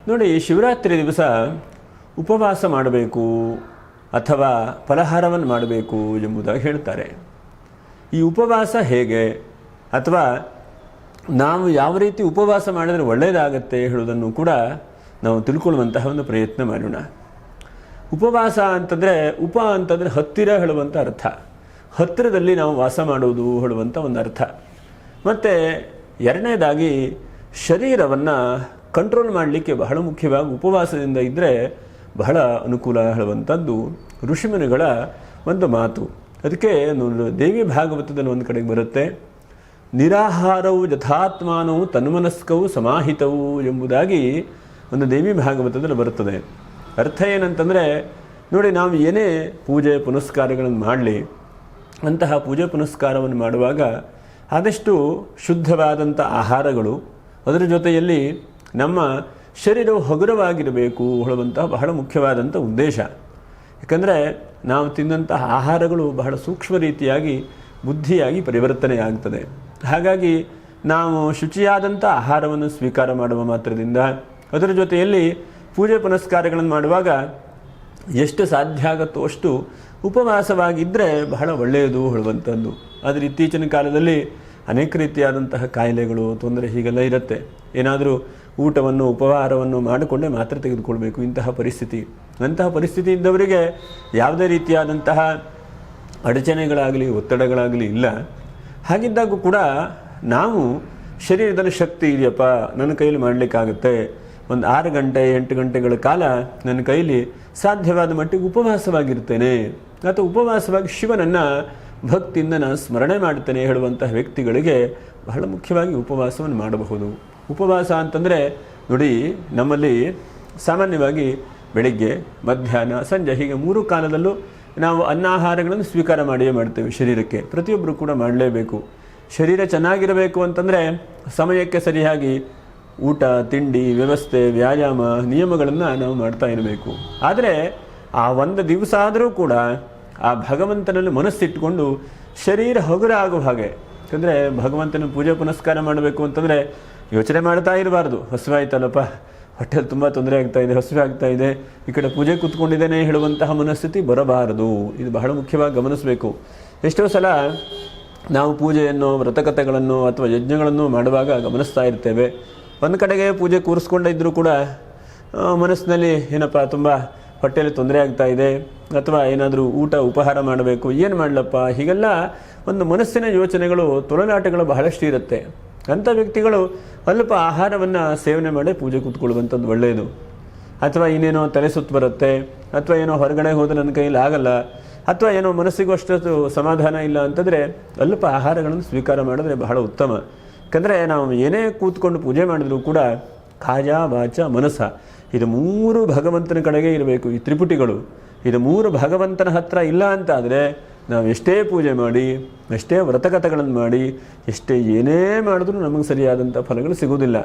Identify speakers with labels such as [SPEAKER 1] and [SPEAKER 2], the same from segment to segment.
[SPEAKER 1] ನೋಡಿ, ಶಿವರಾತ್ರಿ ದಿವಸ ಉಪವಾಸ ಮಾಡಬೇಕು ಅಥವಾ ಫಲಹಾರವನ್ನು ಮಾಡಬೇಕು ಎಂಬುದಾಗಿ ಹೇಳ್ತಾರೆ. ಈ ಉಪವಾಸ ಹೇಗೆ ಅಥವಾ ನಾವು ಯಾವ ರೀತಿ ಉಪವಾಸ ಮಾಡಿದರೆ ಒಳ್ಳೆಯದಾಗತ್ತೆ ಹೇಳುವುದನ್ನು ಕೂಡ ನಾವು ತಿಳ್ಕೊಳ್ಳುವಂತಹ ಒಂದು ಪ್ರಯತ್ನ ಮಾಡೋಣ. ಉಪವಾಸ ಅಂತಂದರೆ ಅಂತಂದರೆ ಹತ್ತಿರ ಹೇಳುವಂಥ ಅರ್ಥ, ಹತ್ತಿರದಲ್ಲಿ ನಾವು ವಾಸ ಮಾಡುವುದು ಹೇಳುವಂಥ ಒಂದು ಅರ್ಥ. ಮತ್ತು ಎರಡನೇದಾಗಿ ಶರೀರವನ್ನು ಕಂಟ್ರೋಲ್ ಮಾಡಲಿಕ್ಕೆ ಬಹಳ ಮುಖ್ಯವಾಗಿ ಉಪವಾಸದಿಂದ ಇದ್ದರೆ ಬಹಳ ಅನುಕೂಲ ಹೇಳುವಂಥದ್ದು ಋಷಿಮುನಿಗಳ ಒಂದು ಮಾತು. ಅದಕ್ಕೆ ದೇವಿ ಭಾಗವತದಲ್ಲಿ ಒಂದು ಕಡೆಗೆ ಬರುತ್ತೆ, ನಿರಾಹಾರವು ಯಥಾತ್ಮಾನವು ತನ್ಮನಸ್ಕವು ಸಮಾಹಿತವು ಎಂಬುದಾಗಿ ಒಂದು ದೇವಿ ಭಾಗವತದಲ್ಲಿ ಬರುತ್ತದೆ. ಅರ್ಥ ಏನಂತಂದರೆ, ನೋಡಿ, ನಾವು ಏನೇ ಪೂಜೆ ಪುನಸ್ಕಾರಗಳನ್ನು ಮಾಡಲಿ, ಅಂತಹ ಪೂಜೆ ಪುನಸ್ಕಾರವನ್ನು ಮಾಡುವಾಗ ಆದಷ್ಟು ಶುದ್ಧವಾದಂಥ ಆಹಾರಗಳು, ಅದರ ಜೊತೆಯಲ್ಲಿ ನಮ್ಮ ಶರೀರವು ಹಗುರವಾಗಿರಬೇಕು ಹೇಳುವಂತಹ ಬಹಳ ಮುಖ್ಯವಾದಂಥ ಉದ್ದೇಶ. ಯಾಕಂದರೆ ನಾವು ತಿನ್ನಂತಹ ಆಹಾರಗಳು ಬಹಳ ಸೂಕ್ಷ್ಮ ರೀತಿಯಾಗಿ ಬುದ್ಧಿಯಾಗಿ ಪರಿವರ್ತನೆ ಆಗ್ತದೆ. ಹಾಗಾಗಿ ನಾವು ಶುಚಿಯಾದಂಥ ಆಹಾರವನ್ನು ಸ್ವೀಕಾರ ಮಾಡುವ ಮಾತ್ರದಿಂದ, ಅದರ ಜೊತೆಯಲ್ಲಿ ಪೂಜೆ ಪುನಸ್ಕಾರಗಳನ್ನು ಮಾಡುವಾಗ ಎಷ್ಟು ಸಾಧ್ಯ ಆಗುತ್ತೋ ಅಷ್ಟು ಉಪವಾಸವಾಗಿದ್ದರೆ ಬಹಳ ಒಳ್ಳೆಯದು ಹೇಳುವಂಥದ್ದು. ಆದರೆ ಇತ್ತೀಚಿನ ಕಾಲದಲ್ಲಿ ಅನೇಕ ರೀತಿಯಾದಂತಹ ಕಾಯಿಲೆಗಳು, ತೊಂದರೆ ಹೀಗೆಲ್ಲ ಇರುತ್ತೆ. ಏನಾದರೂ ಊಟವನ್ನು ಉಪಹಾರವನ್ನು ಮಾಡಿಕೊಂಡೇ ಮಾತ್ರ ತೆಗೆದುಕೊಳ್ಬೇಕು ಇಂತಹ ಪರಿಸ್ಥಿತಿ. ಅಂತಹ ಪರಿಸ್ಥಿತಿ ಇದ್ದವರಿಗೆ ಯಾವುದೇ ರೀತಿಯಾದಂತಹ ಅಡಚಣೆಗಳಾಗಲಿ ಒತ್ತಡಗಳಾಗಲಿ ಇಲ್ಲ. ಹಾಗಿದ್ದಾಗೂ ಕೂಡ ನಾವು ಶರೀರದಲ್ಲಿ ಶಕ್ತಿ ಇದೆಯಪ್ಪ, ನನ್ನ ಕೈಯಲ್ಲಿ ಮಾಡಲಿಕ್ಕಾಗುತ್ತೆ, ಒಂದು 6 ಗಂಟೆ 8 ಗಂಟೆಗಳ ಕಾಲ ನನ್ನ ಕೈಲಿ ಸಾಧ್ಯವಾದ ಮಟ್ಟಿಗೆ ಉಪವಾಸವಾಗಿರ್ತೇನೆ ಅಥವಾ ಉಪವಾಸವಾಗಿ ಶಿವನನ್ನು ಭಕ್ತಿಯಿಂದ ನಾನು ಸ್ಮರಣೆ ಮಾಡ್ತೇನೆ ಹೇಳುವಂತಹ ವ್ಯಕ್ತಿಗಳಿಗೆ ಬಹಳ ಮುಖ್ಯವಾಗಿ ಉಪವಾಸವನ್ನು ಮಾಡಬಹುದು. ಉಪವಾಸ ಅಂತಂದರೆ ನೋಡಿ, ನಮ್ಮಲ್ಲಿ ಸಾಮಾನ್ಯವಾಗಿ ಬೆಳಿಗ್ಗೆ, ಮಧ್ಯಾಹ್ನ, ಸಂಜೆ ಹೀಗೆ 3 ಕಾಲದಲ್ಲೂ ನಾವು ಅನ್ನಾಹಾರಗಳನ್ನು ಸ್ವೀಕಾರ ಮಾಡಿಯೇ ಮಾಡ್ತೇವೆ. ಶರೀರಕ್ಕೆ ಪ್ರತಿಯೊಬ್ಬರು ಕೂಡ ಮಾಡಲೇಬೇಕು. ಶರೀರ ಚೆನ್ನಾಗಿರಬೇಕು ಅಂತಂದರೆ ಸಮಯಕ್ಕೆ ಸರಿಯಾಗಿ ಊಟ, ತಿಂಡಿ, ವ್ಯವಸ್ಥೆ, ವ್ಯಾಯಾಮ, ನಿಯಮಗಳನ್ನು ನಾವು ಮಾಡ್ತಾ ಇರಬೇಕು. ಆದರೆ ಆ ಒಂದು ದಿವಸ ಆದರೂ ಕೂಡ ಆ ಭಗವಂತನಲ್ಲಿ ಮನಸ್ಸಿಟ್ಟುಕೊಂಡು ಶರೀರ ಹಗುರ ಆಗುವ ಹಾಗೆ, ಯಾಕಂದರೆ ಭಗವಂತನ ಪೂಜೆ ಪುನಸ್ಕಾರ ಮಾಡಬೇಕು ಅಂತಂದರೆ ಯೋಚನೆ ಮಾಡ್ತಾ ಇರಬಾರ್ದು. ಹಸಿವಾಯ್ತಲ್ಲಪ್ಪ, ಹೊಟ್ಟೆಲಿ ತುಂಬ ತೊಂದರೆ ಆಗ್ತಾ ಇದೆ, ಹಸಿವೆ ಆಗ್ತಾ ಇದೆ, ಈ ಕಡೆ ಪೂಜೆ ಕೂತ್ಕೊಂಡಿದ್ದೇನೆ ಹೇಳುವಂತಹ ಮನಸ್ಥಿತಿ ಬರಬಾರದು. ಇದು ಬಹಳ ಮುಖ್ಯವಾಗಿ ಗಮನಿಸಬೇಕು. ಎಷ್ಟೋ ಸಲ ನಾವು ಪೂಜೆಯನ್ನು, ವ್ರತಕಥೆಗಳನ್ನು ಅಥವಾ ಯಜ್ಞಗಳನ್ನು ಮಾಡುವಾಗ ಗಮನಿಸ್ತಾ ಇರ್ತೇವೆ. ಒಂದು ಕಡೆಗೆ ಪೂಜೆ ಕೂರಿಸ್ಕೊಂಡಿದ್ದರೂ ಕೂಡ ಮನಸ್ಸಿನಲ್ಲಿ ಏನಪ್ಪ ತುಂಬ ಹೊಟ್ಟೆಯಲ್ಲಿ ತೊಂದರೆ ಆಗ್ತಾ ಇದೆ ಅಥವಾ ಏನಾದರೂ ಊಟ ಉಪಹಾರ ಮಾಡಬೇಕು, ಏನು ಮಾಡಲಪ್ಪ, ಹೀಗೆಲ್ಲ ಒಂದು ಮನಸ್ಸಿನ ಯೋಚನೆಗಳು, ತೊಳಲಾಟಗಳು ಬಹಳಷ್ಟು ಇರುತ್ತೆ. ಅಂಥ ವ್ಯಕ್ತಿಗಳು ಅಲ್ಪ ಆಹಾರವನ್ನು ಸೇವನೆ ಮಾಡಿ ಪೂಜೆ ಕೂತ್ಕೊಳ್ಳುವಂಥದ್ದು ಒಳ್ಳೆಯದು. ಅಥವಾ ಇನ್ನೇನೋ ತಲೆ ಸುತ್ತು ಬರುತ್ತೆ, ಅಥವಾ ಏನೋ ಹೊರಗಡೆ ಹೋದರೆ ನನ್ನ ಕೈಯಲ್ಲಿ ಆಗಲ್ಲ, ಅಥವಾ ಏನೋ ಮನಸ್ಸಿಗೂ ಅಷ್ಟು ಸಮಾಧಾನ ಇಲ್ಲ ಅಂತಂದರೆ ಅಲ್ಪ ಆಹಾರಗಳನ್ನು ಸ್ವೀಕಾರ ಮಾಡಿದ್ರೆ ಬಹಳ ಉತ್ತಮ. ಯಾಕಂದರೆ ನಾವು ಏನೇ ಕೂತ್ಕೊಂಡು ಪೂಜೆ ಮಾಡಿದರೂ ಕೂಡ ಕಾಯ ವಾಚ ಮನಸ ಇದು 3 ಭಗವಂತನ ಕಡೆಗೆ ಇರಬೇಕು. ಈ ತ್ರಿಪುಟಿಗಳು ಇದು 3 ಭಗವಂತನ ಹತ್ರ ಇಲ್ಲ ಅಂತಾದರೆ ನಾವು ಎಷ್ಟೇ ಪೂಜೆ ಮಾಡಿ, ಎಷ್ಟೇ ವ್ರತಕಥೆಗಳನ್ನು ಮಾಡಿ, ಎಷ್ಟೇ ಏನೇ ಮಾಡಿದ್ರೂ ನಮಗೆ ಸರಿಯಾದಂಥ ಫಲಗಳು ಸಿಗುವುದಿಲ್ಲ.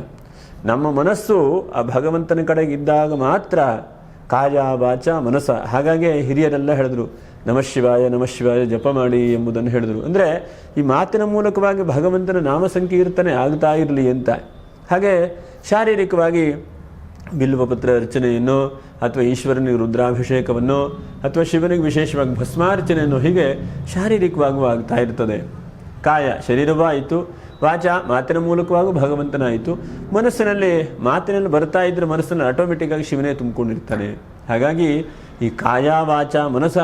[SPEAKER 1] ನಮ್ಮ ಮನಸ್ಸು ಆ ಭಗವಂತನ ಕಡೆಗೆ ಇದ್ದಾಗ ಮಾತ್ರ ಕಾಯ ವಾಚ ಮನಸ. ಹಾಗಾಗಿ ಹಿರಿಯರೆಲ್ಲ ಹೇಳಿದ್ರು, ನಮಃ ಶಿವಾಯ ಜಪ ಮಾಡಿ ಎಂಬುದನ್ನು ಹೇಳಿದರು. ಅಂದರೆ ಈ ಮಾತಿನ ಮೂಲಕವಾಗಿ ಭಗವಂತನ ನಾಮ ಸಂಕೀರ್ತನೆ ಆಗ್ತಾ ಇರಲಿ ಅಂತ. ಹಾಗೆ ಶಾರೀರಿಕವಾಗಿ ಬಿಲ್ವಪತ್ರ ಅರ್ಚನೆಯನ್ನು ಅಥವಾ ಈಶ್ವರನಿಗೆ ರುದ್ರಾಭಿಷೇಕವನ್ನು ಅಥವಾ ಶಿವನಿಗೆ ವಿಶೇಷವಾಗಿ ಭಸ್ಮಾರ್ಚನೆಯನ್ನು ಹೀಗೆ ಶಾರೀರಿಕವಾಗೂ ಆಗ್ತಾ ಇರ್ತದೆ. ಕಾಯ ಶರೀರವೂ ಆಯಿತು, ವಾಚ ಮಾತಿನ ಮೂಲಕವಾಗೂ ಭಗವಂತನಾಯಿತು, ಮಾತಿನಲ್ಲಿ ಬರ್ತಾ ಇದ್ದರೆ ಮನಸ್ಸನ್ನು ಆಟೋಮೆಟಿಕ್ಕಾಗಿ ಶಿವನೇ ತುಂಬಿಕೊಂಡಿರ್ತಾನೆ. ಹಾಗಾಗಿ ಈ ಕಾಯ ವಾಚ ಮನಸ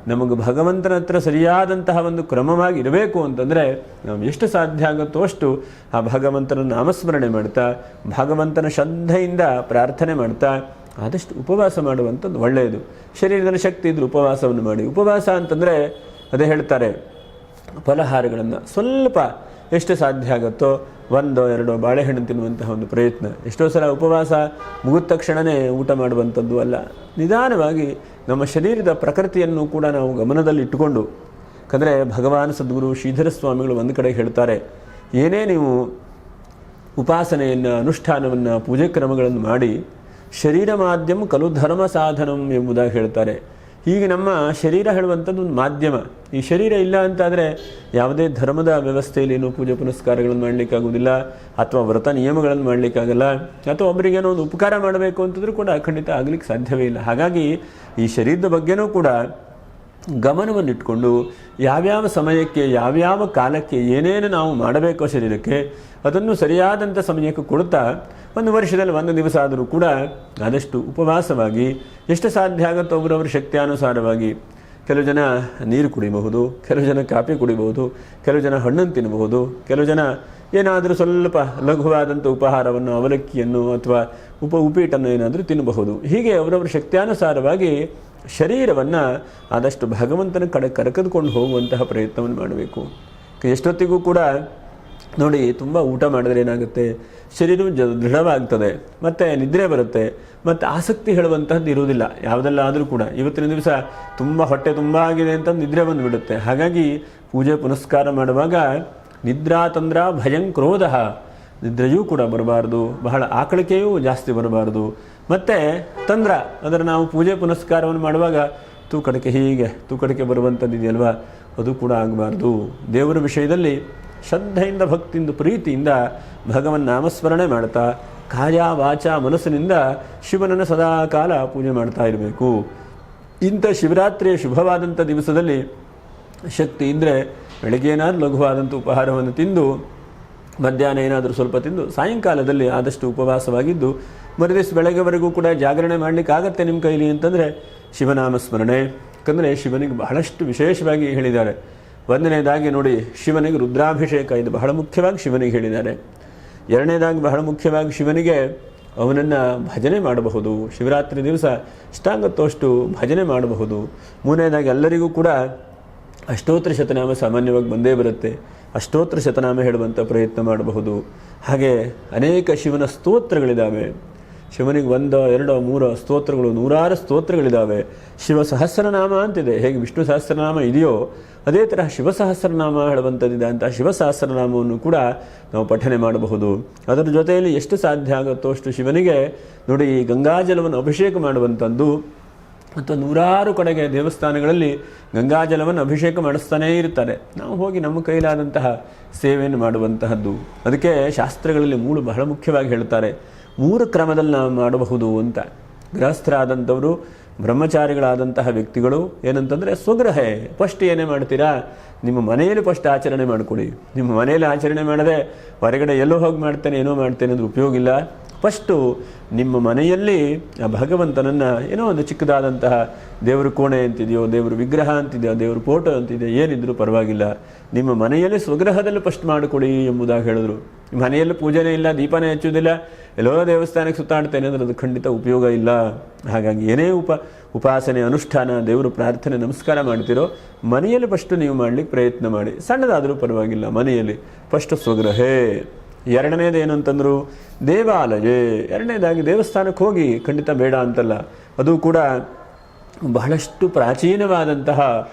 [SPEAKER 1] ನಮಗೆ ಭಗವಂತನ ಹತ್ರ ಸರಿಯಾದಂತಹ ಒಂದು ಕ್ರಮವಾಗಿ ಇರಬೇಕು ಅಂತಂದರೆ ನಾವು ಎಷ್ಟು ಸಾಧ್ಯ ಆಗುತ್ತೋ ಅಷ್ಟು ಆ ಭಗವಂತನ ನಾಮಸ್ಮರಣೆ ಮಾಡ್ತಾ, ಭಗವಂತನ ಶ್ರದ್ಧೆಯಿಂದ ಪ್ರಾರ್ಥನೆ ಮಾಡ್ತಾ ಆದಷ್ಟು ಉಪವಾಸ ಮಾಡುವಂಥದ್ದು ಒಳ್ಳೆಯದು. ಶರೀರದಲ್ಲಿ ಶಕ್ತಿ ಇದ್ದರೆ ಉಪವಾಸವನ್ನು ಮಾಡಿ. ಉಪವಾಸ ಅಂತಂದರೆ ಅದೇ ಹೇಳ್ತಾರೆ, ಫಲಹಾರಗಳನ್ನು ಸ್ವಲ್ಪ ಎಷ್ಟು ಸಾಧ್ಯ ಆಗುತ್ತೋ 1-2 ಬಾಳೆಹಣ್ಣು ತಿನ್ನುವಂತಹ ಒಂದು ಪ್ರಯತ್ನ. ಎಷ್ಟೋ ಸಲ ಉಪವಾಸ ಮುಗಿದ ತಕ್ಷಣವೇ ಊಟ ಮಾಡುವಂಥದ್ದು ಅಲ್ಲ, ನಿಧಾನವಾಗಿ ನಮ್ಮ ಶರೀರದ ಪ್ರಕೃತಿಯನ್ನು ಕೂಡ ನಾವು ಗಮನದಲ್ಲಿ ಇಟ್ಟುಕೊಂಡು. ಯಾಕಂದರೆ ಭಗವಾನ್ ಸದ್ಗುರು ಶ್ರೀಧರ ಸ್ವಾಮಿಗಳು ಒಂದು ಕಡೆ ಹೇಳ್ತಾರೆ, ಏನೇ ನೀವು ಉಪಾಸನೆಯನ್ನು, ಅನುಷ್ಠಾನವನ್ನು, ಪೂಜೆ ಕ್ರಮಗಳನ್ನು ಮಾಡಿ ಶರೀರ ಮಾಧ್ಯಮ ಕಲು ಧರ್ಮ ಸಾಧನಂ ಎಂಬುದಾಗಿ ಹೇಳ್ತಾರೆ. ಹೀಗೆ ನಮ್ಮ ಶರೀರ ಹೇಳುವಂಥದ್ದು ಒಂದು ಮಾಧ್ಯಮ. ಈ ಶರೀರ ಇಲ್ಲ ಅಂತಾದರೆ ಯಾವುದೇ ಧರ್ಮದ ವ್ಯವಸ್ಥೆಯಲ್ಲಿ ಏನೂ ಪೂಜೆ ಪುನಸ್ಕಾರಗಳನ್ನು ಮಾಡಲಿಕ್ಕಾಗೋದಿಲ್ಲ, ಅಥವಾ ವ್ರತ ನಿಯಮಗಳನ್ನು ಮಾಡಲಿಕ್ಕಾಗಲ್ಲ, ಅಥವಾ ಒಬ್ಬರಿಗೇನೋ ಒಂದು ಉಪಕಾರ ಮಾಡಬೇಕು ಅಂತಂದ್ರೂ ಕೂಡ ಖಂಡಿತ ಆಗಲಿಕ್ಕೆ ಸಾಧ್ಯವೇ ಇಲ್ಲ. ಹಾಗಾಗಿ ಈ ಶರೀರದ ಬಗ್ಗೆನೂ ಕೂಡ ಗಮನವನ್ನಿಟ್ಕೊಂಡು ಯಾವ್ಯಾವ ಸಮಯಕ್ಕೆ ಯಾವ್ಯಾವ ಕಾಲಕ್ಕೆ ಏನೇನು ನಾವು ಮಾಡಬೇಕೋ ಶರೀರಕ್ಕೆ ಅದನ್ನು ಸರಿಯಾದಂಥ ಸಮಯಕ್ಕೆ ಕೊಡ್ತಾ ಒಂದು ವರ್ಷದಲ್ಲಿ ಒಂದು ದಿವಸ ಆದರೂ ಕೂಡ ಆದಷ್ಟು ಉಪವಾಸವಾಗಿ ಎಷ್ಟು ಸಾಧ್ಯ ಆಗುತ್ತೋ ಅವರವರ ಶಕ್ತಿಯಾನುಸಾರವಾಗಿ. ಕೆಲವು ಜನ ನೀರು ಕುಡಿಬಹುದು, ಕೆಲವು ಜನ ಕಾಫಿ ಕುಡಿಬಹುದು, ಕೆಲವು ಜನ ಹಣ್ಣನ್ನು ತಿನ್ನಬಹುದು, ಕೆಲವು ಜನ ಏನಾದರೂ ಸ್ವಲ್ಪ ಲಘುವಾದಂಥ ಉಪಹಾರವನ್ನು ಅವಲಕ್ಕಿಯನ್ನು ಅಥವಾ ಉಪ್ಪಿಟ್ಟನ್ನು ಏನಾದರೂ ತಿನ್ನಬಹುದು. ಹೀಗೆ ಅವರವರ ಶಕ್ತಿಯಾನುಸಾರವಾಗಿ ಶರೀರವನ್ನು ಆದಷ್ಟು ಭಗವಂತನ ಕಡೆ ಕರೆದುಕೊಂಡು ಹೋಗುವಂತಹ ಪ್ರಯತ್ನವನ್ನು ಮಾಡಬೇಕು. ಎಷ್ಟೊತ್ತಿಗೂ ಕೂಡ ನೋಡಿ, ತುಂಬ ಊಟ ಮಾಡಿದ್ರೆ ಏನಾಗುತ್ತೆ, ಶರೀರವು ದೃಢವಾಗ್ತದೆ, ಮತ್ತು ನಿದ್ರೆ ಬರುತ್ತೆ, ಮತ್ತು ಆಸಕ್ತಿ ಹೇಳುವಂತಹದ್ದು ಇರುವುದಿಲ್ಲ ಯಾವುದೆಲ್ಲ ಆದರೂ ಕೂಡ. ಇವತ್ತಿನ ದಿವಸ ತುಂಬ ಹೊಟ್ಟೆ ತುಂಬ ಆಗಿದೆ ಅಂತ ನಿದ್ರೆ ಬಂದುಬಿಡುತ್ತೆ. ಹಾಗಾಗಿ ಪೂಜೆ ಪುನಸ್ಕಾರ ಮಾಡುವಾಗ ನಿದ್ರಾ ತಂದ್ರ ಭಯಂ ಕ್ರೋಧ, ನಿದ್ರೆಯೂ ಕೂಡ ಬರಬಾರ್ದು, ಬಹಳ ಆಕಳಿಕೆಯೂ ಜಾಸ್ತಿ ಬರಬಾರ್ದು. ಮತ್ತು ತಂದ್ರ ಅದರ ನಾವು ಪೂಜೆ ಪುನಸ್ಕಾರವನ್ನು ಮಾಡುವಾಗ ತೂಕಡಿಕೆ ಬರುವಂಥದ್ದು ಇದೆಯಲ್ವ, ಅದು ಕೂಡ ಆಗಬಾರ್ದು. ದೇವರ ವಿಷಯದಲ್ಲಿ ಶ್ರದ್ಧೆಯಿಂದ ಭಕ್ತಿಯಿಂದ ಪ್ರೀತಿಯಿಂದ ಭಗವನ್ ನಾಮಸ್ಮರಣೆ ಮಾಡ್ತಾ ಕಾಯ ವಾಚ ಮನಸ್ಸಿನಿಂದ ಶಿವನನ್ನು ಸದಾ ಕಾಲ ಪೂಜೆ ಮಾಡ್ತಾ ಇರಬೇಕು. ಇಂಥ ಶಿವರಾತ್ರಿಯ ಶುಭವಾದಂಥ ದಿವಸದಲ್ಲಿ ಶಕ್ತಿ ಇದ್ದರೆ ಬೆಳಗ್ಗೆ ಏನಾದರೂ ಲಘುವಾದಂಥ ಉಪಹಾರವನ್ನು ತಿಂದು, ಮಧ್ಯಾಹ್ನ ಏನಾದರೂ ಸ್ವಲ್ಪ ತಿಂದು, ಸಾಯಂಕಾಲದಲ್ಲಿ ಆದಷ್ಟು ಉಪವಾಸವಾಗಿದ್ದು ಮರುದಿವಸ ಬೆಳಗ್ಗೆವರೆಗೂ ಕೂಡ ಜಾಗರಣೆ ಮಾಡಲಿಕ್ಕಾಗತ್ತೆ ನಿಮ್ಮ ಕೈಲಿ ಅಂತಂದರೆ ಶಿವನಾಮಸ್ಮರಣೆ. ಯಾಕಂದರೆ ಶಿವನಿಗೆ ಬಹಳಷ್ಟು ವಿಶೇಷವಾಗಿ ಹೇಳಿದ್ದಾರೆ. ಒಂದನೇದಾಗಿ ನೋಡಿ, ಶಿವನಿಗೆ ರುದ್ರಾಭಿಷೇಕ, ಇದು ಬಹಳ ಮುಖ್ಯವಾಗಿ ಶಿವನಿಗೆ ಹೇಳಿದ್ದಾರೆ. ಎರಡನೇದಾಗಿ ಬಹಳ ಮುಖ್ಯವಾಗಿ ಶಿವನಿಗೆ ಅವನನ್ನು ಭಜನೆ ಮಾಡಬಹುದು. ಶಿವರಾತ್ರಿ ದಿವಸ ಎಷ್ಟಾಗುತ್ತೋ ಭಜನೆ ಮಾಡಬಹುದು. ಮೂರನೇದಾಗಿ ಎಲ್ಲರಿಗೂ ಕೂಡ ಅಷ್ಟೋತ್ತರ ಶತನಾಮ ಸಾಮಾನ್ಯವಾಗಿ ಬಂದೇ ಬರುತ್ತೆ. ಅಷ್ಟೋತ್ತರ ಶತನಾಮ ಹೇಳುವಂಥ ಪ್ರಯತ್ನ ಮಾಡಬಹುದು. ಹಾಗೆ ಅನೇಕ ಶಿವನ ಸ್ತೋತ್ರಗಳಿದ್ದಾವೆ. ಶಿವನಿಗೆ 1, 2, 3 ಸ್ತೋತ್ರಗಳು, 100 ಸ್ತೋತ್ರಗಳಿದ್ದಾವೆ. ಶಿವ ಸಹಸ್ರನಾಮ ಅಂತಿದೆ. ಹೇಗೆ ವಿಷ್ಣು ಸಹಸ್ರನಾಮ ಇದೆಯೋ ಅದೇ ತರಹ ಶಿವ ಸಹಸ್ರನಾಮ ಹೇಳುವಂಥದ್ದಿದೆ. ಅಂತ ಶಿವ ಸಹಸ್ರನಾಮವನ್ನು ಕೂಡ ನಾವು ಪಠನೆ ಮಾಡಬಹುದು. ಅದರ ಜೊತೆಯಲ್ಲಿ ಎಷ್ಟು ಸಾಧ್ಯ ಆಗುತ್ತೋ ಅಷ್ಟು ಶಿವನಿಗೆ ನೋಡಿ ಗಂಗಾಜಲವನ್ನು ಅಭಿಷೇಕ ಮಾಡುವಂಥದ್ದು. ಮತ್ತು 100 ಕಡೆಗೆ ದೇವಸ್ಥಾನಗಳಲ್ಲಿ ಗಂಗಾಜಲವನ್ನು ಅಭಿಷೇಕ ಮಾಡಿಸ್ತಾನೇ ಇರ್ತಾರೆ. ನಾವು ಹೋಗಿ ನಮ್ಮ ಕೈಲಾದಂತಹ ಸೇವೆಯನ್ನು ಮಾಡುವಂತಹದ್ದು. ಅದಕ್ಕೆ ಶಾಸ್ತ್ರಗಳಲ್ಲಿ ಬಹಳ ಮುಖ್ಯವಾಗಿ ಹೇಳ್ತಾರೆ, 3 ಕ್ರಮದಲ್ಲಿ ನಾವು ಮಾಡಬಹುದು ಅಂತ. ಗೃಹಸ್ಥರಾದಂಥವರು, ಬ್ರಹ್ಮಚಾರಿಗಳಾದಂತಹ ವ್ಯಕ್ತಿಗಳು ಏನಂತಂದರೆ ಸ್ವಗೃಹೇ ಫಸ್ಟ್ ಏನೇ ಮಾಡ್ತೀರಾ, ನಿಮ್ಮ ಮನೆಯಲ್ಲಿ ಫಸ್ಟ್ ಆಚರಣೆ ಮಾಡಿಕೊಡಿ. ನಿಮ್ಮ ಮನೆಯಲ್ಲಿ ಆಚರಣೆ ಮಾಡದೆ ಹೊರಗಡೆ ಎಲ್ಲೋ ಹೋಗಿ ಮಾಡ್ತೇನೆ ಏನೋ ಮಾಡ್ತೇನೆ ಅಂದ್ರೆ ಉಪಯೋಗ ಇಲ್ಲ. ಫಸ್ಟು ನಿಮ್ಮ ಮನೆಯಲ್ಲಿ ಆ ಭಗವಂತನನ್ನು ಏನೋ ಒಂದು ಚಿಕ್ಕದಾದಂತಹ ದೇವರ ಕೋಣೆ ಅಂತಿದೆಯೋ, ದೇವರ ವಿಗ್ರಹ ಅಂತಿದೆಯೋ, ದೇವರ ಫೋಟೋ ಅಂತಿದೆಯೋ, ಏನಿದ್ರೂ ಪರವಾಗಿಲ್ಲ, ನಿಮ್ಮ ಮನೆಯಲ್ಲಿ ಸ್ವಗೃಹದಲ್ಲಿ ಫಸ್ಟ್ ಮಾಡಿಕೊಡಿ ಎಂಬುದಾಗಿ ಹೇಳಿದ್ರು. ಮನೆಯಲ್ಲಿ ಪೂಜೆನೇ ಇಲ್ಲ, ದೀಪನೇ ಹಚ್ಚೋದಿಲ್ಲ, ಎಲ್ಲೋ ದೇವಸ್ಥಾನಕ್ಕೆ ಸುತ್ತಾಡ್ತೇನೆ ಅಂದರೆ ಅದು ಖಂಡಿತ ಉಪಯೋಗ ಇಲ್ಲ. ಹಾಗಾಗಿ ಏನೇ ಉಪಾಸನೆ ಅನುಷ್ಠಾನ ದೇವರು ಪ್ರಾರ್ಥನೆ ನಮಸ್ಕಾರ ಮಾಡ್ತಿರೋ ಮನೆಯಲ್ಲಿ ಫಸ್ಟು ನೀವು ಮಾಡಲಿಕ್ಕೆ ಪ್ರಯತ್ನ ಮಾಡಿ. ಸಣ್ಣದಾದರೂ ಪರವಾಗಿಲ್ಲ, ಮನೆಯಲ್ಲಿ ಫಸ್ಟ್ ಸ್ವಗೃಹೇ. ಎರಡನೇದು ಏನು ಅಂತಂದರು, ದೇವಾಲಯ. ಎರಡನೇದಾಗಿ ದೇವಸ್ಥಾನಕ್ಕೆ ಹೋಗಿ, ಖಂಡಿತ ಬೇಡ ಅಂತಲ್ಲ, ಅದು ಕೂಡ ಬಹಳಷ್ಟು ಪ್ರಾಚೀನವಾದಂತಹ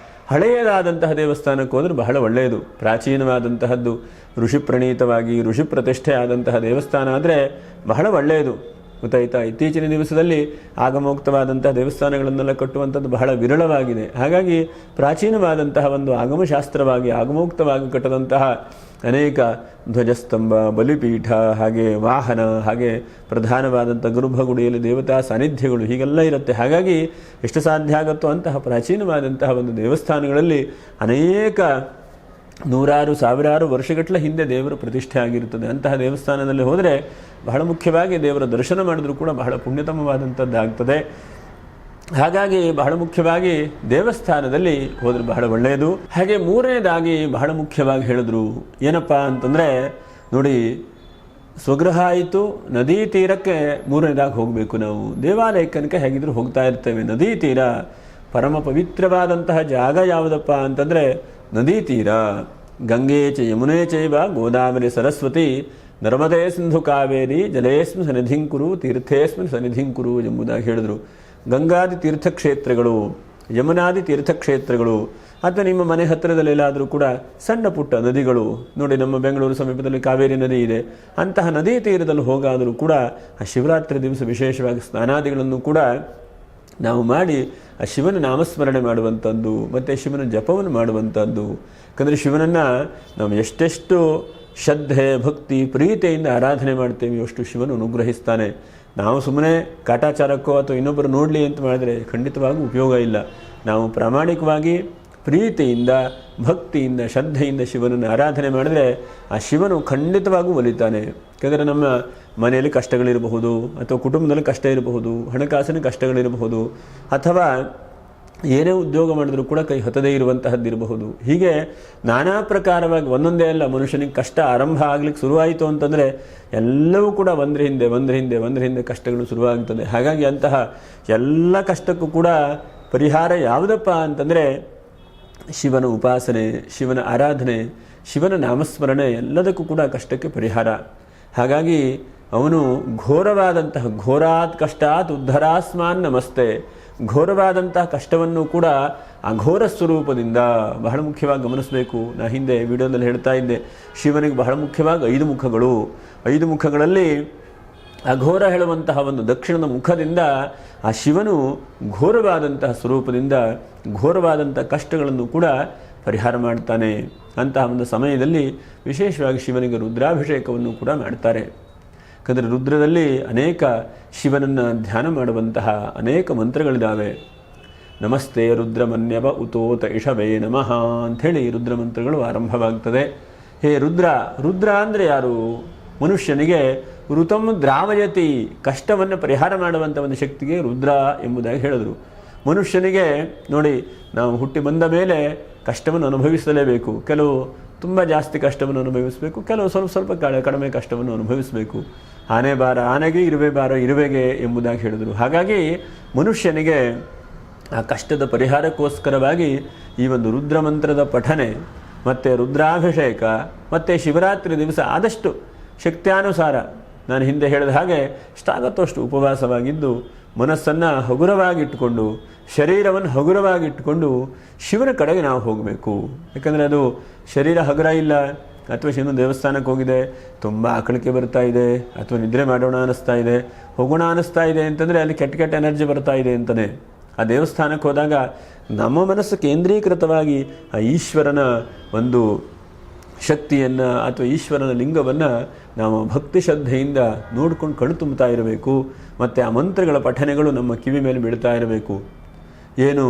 [SPEAKER 1] ಹಳೆಯದಾದಂತಹ ದೇವಸ್ಥಾನಕ್ಕೆ ಹೋದರೆ ಬಹಳ ಒಳ್ಳೆಯದು. ಪ್ರಾಚೀನವಾದಂತಹದ್ದು ಋಷಿ ಪ್ರಣೀತವಾಗಿ ಋಷಿ ಪ್ರತಿಷ್ಠೆ ಆದಂತಹ ದೇವಸ್ಥಾನ ಆದರೆ ಬಹಳ ಒಳ್ಳೆಯದು. ಗೊತ್ತಾಯ್ತಾ? ಇತ್ತೀಚಿನ ದಿವಸದಲ್ಲಿ ಆಗಮೋಕ್ತವಾದಂತಹ ದೇವಸ್ಥಾನಗಳನ್ನೆಲ್ಲ ಕಟ್ಟುವಂಥದ್ದು ಬಹಳ ವಿರಳವಾಗಿದೆ. ಹಾಗಾಗಿ ಪ್ರಾಚೀನವಾದಂತಹ ಒಂದು ಆಗಮಶಾಸ್ತ್ರವಾಗಿ ಆಗಮೋಕ್ತವಾಗಿ ಕಟ್ಟದಂತಹ ಅನೇಕ ಧ್ವಜಸ್ತಂಭ, ಬಲಿಪೀಠ, ಹಾಗೆ ವಾಹನ, ಹಾಗೆ ಪ್ರಧಾನವಾದಂಥ ಗರ್ಭಗುಡಿಯಲ್ಲಿ ದೇವತಾ ಸಾನ್ನಿಧ್ಯಗಳು ಹೀಗೆಲ್ಲ ಇರುತ್ತೆ. ಹಾಗಾಗಿ ಎಷ್ಟು ಸಾಧ್ಯ ಆಗುತ್ತೋ ಅಂತಹ ಪ್ರಾಚೀನವಾದಂತಹ ಒಂದು ದೇವಸ್ಥಾನಗಳಲ್ಲಿ ಅನೇಕ 100 ಸಾವಿರಾರು ವರ್ಷಗಟ್ಟಲೆ ಹಿಂದೆ ದೇವರ ಪ್ರತಿಷ್ಠೆ ಆಗಿರುತ್ತದೆ. ಅಂತಹ ದೇವಸ್ಥಾನದಲ್ಲಿ ಹೋದರೆ ಬಹಳ ಮುಖ್ಯವಾಗಿ ದೇವರ ದರ್ಶನ ಮಾಡಿದ್ರೂ ಕೂಡ ಬಹಳ ಪುಣ್ಯತಮವಾದಂಥದ್ದಾಗ್ತದೆ. ಹಾಗಾಗಿ ಬಹಳ ಮುಖ್ಯವಾಗಿ ದೇವಸ್ಥಾನದಲ್ಲಿ ಹೋದರೆ ಬಹಳ ಒಳ್ಳೆಯದು. ಹಾಗೆ ಮೂರನೇದಾಗಿ ಬಹಳ ಮುಖ್ಯವಾಗಿ ಹೇಳಿದ್ರು ಏನಪ್ಪ ಅಂತಂದರೆ, ನೋಡಿ ಸ್ವಗೃಹ ಆಯಿತು, ನದಿ ತೀರಕ್ಕೆ ಮೂರನೇದಾಗಿ ಹೋಗಬೇಕು. ನಾವು ದೇವಾಲಯಕ್ಕೆ ಹೇಗಿದ್ರು ಹೋಗ್ತಾ ಇರ್ತೇವೆ. ನದಿ ತೀರ ಪರಮ ಪವಿತ್ರವಾದಂತಹ ಜಾಗ ಯಾವುದಪ್ಪ ಅಂತಂದರೆ ನದಿ ತೀರ. ಗಂಗೆ ಚ ಯಮುನೆ ಚೈವ ಗೋದಾವರಿ ಸರಸ್ವತಿ ನರ್ಮದೇ ಸಿಂಧು ಕಾವೇರಿ ಜಲೇಸ್ಮಿನ್ ಸನ್ನಿಧಿಂಕುರು ತೀರ್ಥೇಸ್ಮಿನ್ ಸನ್ನಿಧಿಂಕುರು ಎಂಬುದಾಗಿ ಹೇಳಿದ್ರು. ಗಂಗಾದಿ ತೀರ್ಥಕ್ಷೇತ್ರಗಳು, ಯಮುನಾದಿ ತೀರ್ಥಕ್ಷೇತ್ರಗಳು, ಅಥವಾ ನಿಮ್ಮ ಮನೆ ಹತ್ತಿರದಲ್ಲೆಲ್ಲಾದರೂ ಕೂಡ ಸಣ್ಣ ಪುಟ್ಟ ನದಿಗಳು, ನೋಡಿ ನಮ್ಮ ಬೆಂಗಳೂರು ಸಮೀಪದಲ್ಲಿ ಕಾವೇರಿ ನದಿ ಇದೆ, ಅಂತಹ ನದಿ ತೀರದಲ್ಲಿ ಹೋಗಾದರೂ ಕೂಡ ಆ ಶಿವರಾತ್ರಿ ದಿವಸ ವಿಶೇಷವಾಗಿ ಸ್ನಾನಾದಿಗಳನ್ನು ಕೂಡ ನಾವು ಮಾಡಿ ಆ ಶಿವನ ನಾಮಸ್ಮರಣೆ ಮಾಡುವಂಥದ್ದು ಮತ್ತು ಶಿವನ ಜಪವನ್ನು ಮಾಡುವಂಥದ್ದು. ಯಾಕಂದರೆ ಶಿವನನ್ನು ನಾವು ಎಷ್ಟೆಷ್ಟು ಶ್ರದ್ಧೆ ಭಕ್ತಿ ಪ್ರೀತಿಯಿಂದ ಆರಾಧನೆ ಮಾಡ್ತೇವೆ ಅಷ್ಟು ಶಿವನು ಅನುಗ್ರಹಿಸ್ತಾನೆ. ನಾವು ಸುಮ್ಮನೆ ಕಾಟಾಚಾರಕ್ಕೋ ಅಥವಾ ಇನ್ನೊಬ್ಬರು ನೋಡಲಿ ಅಂತ ಮಾಡಿದ್ರೆ ಖಂಡಿತವಾಗೂ ಉಪಯೋಗ ಇಲ್ಲ. ನಾವು ಪ್ರಾಮಾಣಿಕವಾಗಿ ಪ್ರೀತಿಯಿಂದ ಭಕ್ತಿಯಿಂದ ಶ್ರದ್ಧೆಯಿಂದ ಶಿವನನ್ನು ಆರಾಧನೆ ಮಾಡಿದ್ರೆ ಆ ಶಿವನು ಖಂಡಿತವಾಗೂ ಒಲಿತಾನೆ. ಯಾಕಂದರೆ ನಮ್ಮ ಮನೆಯಲ್ಲಿ ಕಷ್ಟಗಳಿರಬಹುದು, ಅಥವಾ ಕುಟುಂಬದಲ್ಲಿ ಕಷ್ಟ ಇರಬಹುದು, ಹಣಕಾಸಿನ ಕಷ್ಟಗಳಿರಬಹುದು, ಅಥವಾ ಏನೇ ಉದ್ಯೋಗ ಮಾಡಿದರೂ ಕೂಡ ಕೈ ಹತ್ತದೇ ಇರುವಂತಹದ್ದಿರಬಹುದು. ಹೀಗೆ ನಾನಾ ಪ್ರಕಾರವಾಗಿ ಒಂದೊಂದೇ ಅಲ್ಲ, ಮನುಷ್ಯನಿಗೆ ಕಷ್ಟ ಆರಂಭ ಆಗ್ಲಿಕ್ಕೆ ಶುರುವಾಯಿತು ಅಂತಂದರೆ ಎಲ್ಲವೂ ಕೂಡ ಒಂದ್ರ ಹಿಂದೆ ಕಷ್ಟಗಳು ಶುರುವಾಗ್ತದೆ. ಹಾಗಾಗಿ ಅಂತಹ ಎಲ್ಲ ಕಷ್ಟಕ್ಕೂ ಕೂಡ ಪರಿಹಾರ ಯಾವುದಪ್ಪ ಅಂತಂದರೆ ಶಿವನ ಉಪಾಸನೆ, ಶಿವನ ಆರಾಧನೆ, ಶಿವನ ನಾಮಸ್ಮರಣೆ ಎಲ್ಲದಕ್ಕೂ ಕೂಡ ಕಷ್ಟಕ್ಕೆ ಪರಿಹಾರ. ಹಾಗಾಗಿ ಅವನು ಘೋರವಾದಂತಹ ಘೋರಾತ್ ಕಷ್ಟಾತ್ ಉದ್ಧರಾಸ್ಮಾನ್ ನಮಸ್ತೆ, ಘೋರವಾದಂತಹ ಕಷ್ಟವನ್ನು ಕೂಡ ಅಘೋರ ಸ್ವರೂಪದಿಂದ ಬಹಳ ಮುಖ್ಯವಾಗಿ ಗಮನಿಸಬೇಕು. ನಾ ಹಿಂದೆ ವಿಡಿಯೋದಲ್ಲಿ ಹೇಳ್ತಾ ಇದ್ದೆ, ಶಿವನಿಗೆ ಬಹಳ ಮುಖ್ಯವಾಗಿ 5 ಮುಖಗಳು. 5 ಮುಖಗಳಲ್ಲಿ ಅಘೋರ ಹೇಳುವಂತಹ ಒಂದು ದಕ್ಷಿಣದ ಮುಖದಿಂದ ಆ ಶಿವನು ಘೋರವಾದಂತಹ ಸ್ವರೂಪದಿಂದ ಘೋರವಾದಂಥ ಕಷ್ಟಗಳನ್ನು ಕೂಡ ಪರಿಹಾರ ಮಾಡ್ತಾನೆ. ಅಂತಹ ಒಂದು ಸಮಯದಲ್ಲಿ ವಿಶೇಷವಾಗಿ ಶಿವನಿಗೆ ರುದ್ರಾಭಿಷೇಕವನ್ನು ಕೂಡ ಮಾಡ್ತಾರೆ. ಯಾಕಂದರೆ ರುದ್ರದಲ್ಲಿ ಅನೇಕ ಶಿವನನ್ನು ಧ್ಯಾನ ಮಾಡುವಂತಹ ಅನೇಕ ಮಂತ್ರಗಳಿದ್ದಾವೆ. ನಮಸ್ತೆ ರುದ್ರಮನ್ಯವ ಉತೋತ ಇಷವೇ ನಮಃ ಅಂಥೇಳಿ ರುದ್ರ ಮಂತ್ರಗಳು ಆರಂಭವಾಗ್ತದೆ. ಹೇ ರುದ್ರ, ರುದ್ರ ಅಂದರೆ ಯಾರು? ಮನುಷ್ಯನಿಗೆ ಋತಂ ದ್ರಾವಯತಿ, ಕಷ್ಟವನ್ನು ಪರಿಹಾರ ಮಾಡುವಂಥ ಒಂದು ಶಕ್ತಿಗೆ ರುದ್ರ ಎಂಬುದಾಗಿ ಹೇಳಿದರು. ಮನುಷ್ಯನಿಗೆ ನೋಡಿ, ನಾವು ಹುಟ್ಟಿ ಬಂದ ಮೇಲೆ ಕಷ್ಟವನ್ನು ಅನುಭವಿಸಲೇಬೇಕು. ಕೆಲವು ತುಂಬ ಜಾಸ್ತಿ ಕಷ್ಟವನ್ನು ಅನುಭವಿಸಬೇಕು, ಕೆಲವು ಸ್ವಲ್ಪ ಕಡಿಮೆ ಕಷ್ಟವನ್ನು ಅನುಭವಿಸಬೇಕು. ಆನೆ ಬಾರ ಆನೆಗೆ, ಇರುವೆ ಬಾರ ಇರುವೆಗೆ ಎಂಬುದಾಗಿ ಹೇಳಿದರು. ಹಾಗಾಗಿ ಮನುಷ್ಯನಿಗೆ ಆ ಕಷ್ಟದ ಪರಿಹಾರಕ್ಕೋಸ್ಕರವಾಗಿ ಈ ಒಂದು ರುದ್ರ ಮಂತ್ರದ ಪಠನೆ ಮತ್ತು ರುದ್ರಾಭಿಷೇಕ ಮತ್ತು ಶಿವರಾತ್ರಿ ದಿವಸ ಆದಷ್ಟು ಶಕ್ತ್ಯಾನುಸಾರ ನಾನು ಹಿಂದೆ ಹೇಳಿದ ಹಾಗೆ ಎಷ್ಟಾಗತ್ತೋ ಅಷ್ಟು ಉಪವಾಸವಾಗಿದ್ದು ಮನಸ್ಸನ್ನು ಹಗುರವಾಗಿಟ್ಟುಕೊಂಡು ಶರೀರವನ್ನು ಹಗುರವಾಗಿಟ್ಟುಕೊಂಡು ಶಿವನ ಕಡೆಗೆ ನಾವು ಹೋಗಬೇಕು. ಯಾಕಂದರೆ ಅದು ಶರೀರ ಹಗುರ ಇಲ್ಲ, ಅಥವಾ ಶಿವನ ದೇವಸ್ಥಾನಕ್ಕೆ ಹೋಗಿದೆ, ತುಂಬ ಆಕಳಿಕೆ ಬರ್ತಾ ಇದೆ, ಅಥವಾ ನಿದ್ರೆ ಮಾಡೋಣ ಅನ್ನಿಸ್ತಾ ಇದೆ, ಹೋಗೋಣ ಅನ್ನಿಸ್ತಾ ಇದೆ ಅಂತಂದರೆ ಅಲ್ಲಿ ಕೆಟ್ಟ ಎನರ್ಜಿ ಬರ್ತಾ ಇದೆ ಅಂತಲೇ. ಆ ದೇವಸ್ಥಾನಕ್ಕೆ ಹೋದಾಗ ನಮ್ಮ ಮನಸ್ಸು ಕೇಂದ್ರೀಕೃತವಾಗಿ ಆ ಈಶ್ವರನ ಒಂದು ಶಕ್ತಿಯನ್ನು ಅಥವಾ ಈಶ್ವರನ ಲಿಂಗವನ್ನು ನಾವು ಭಕ್ತಿ ಶ್ರದ್ಧೆಯಿಂದ ನೋಡ್ಕೊಂಡು ಕಣ್ಣು ತುಂಬುತ್ತಾ ಇರಬೇಕು. ಮತ್ತು ಆ ಮಂತ್ರಗಳ ಪಠನೆಗಳು ನಮ್ಮ ಕಿವಿ ಮೇಲೆ ಬೀಳ್ತಾ ಇರಬೇಕು. ಏನು